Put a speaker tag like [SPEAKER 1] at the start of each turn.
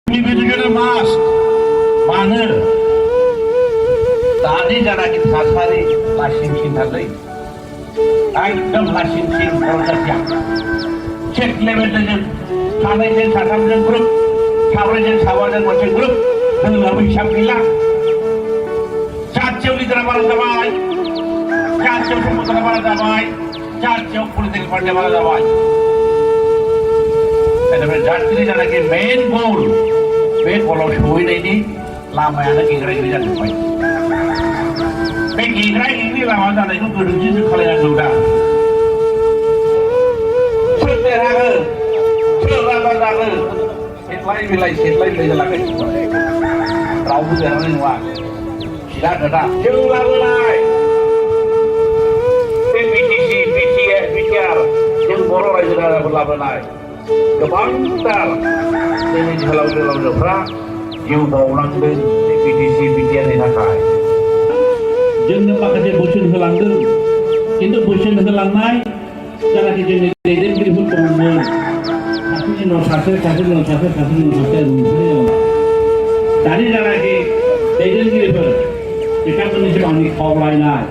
[SPEAKER 1] individual mask मानो दानि जानाखि थासारि लासिंसिं थासारि एकदम लासिंसिं फरायसाया चेक लेभेलजों सानैजों साथामजों ग्रुप साब्रैजों साबाजों मोनसे ग्रुप जोंनाबो हिसाब गैला जाथियाव लिडारा बारा जाबाय जाथियाव सम्पदना बारा जाबाय जाथियाव पलिटिकेल पार्टिया बारा जाबाय बेनिफ्राय जाथिनि जानाखि मेन गल बे गलाव सहैनायनि लामायानो गेग्राय जाजोब्बाय बे गेग्राय लामा जानायखौ गोरोन्थि जों खालायनांगौ दा सोर देरहागोन सोर राजा जागोन सेटलाय बिलाइ जालांगोन रावबो देरहानाय नङा सिदा खोथा जों लाबोनाय बे बिटिसि बिटिआर जों बर' रायजो राजाफोर लाबोनाय गोबांथार जोंनि जोहोलावजोफ्रा जिउ बावनांदों बे बिटिसि बिटिआरनि थाखाय जोंनो माखासे बोसोन होलांदों खिन्थु बोसोन होलांनाय जानाखि जोंनि दैदेनगिरिफोर दंमोन सासेनि उनाव सासे दानि जानाखि दैदेनगिरिफोर बिथांमोननिसिम आंनि खावलायनाय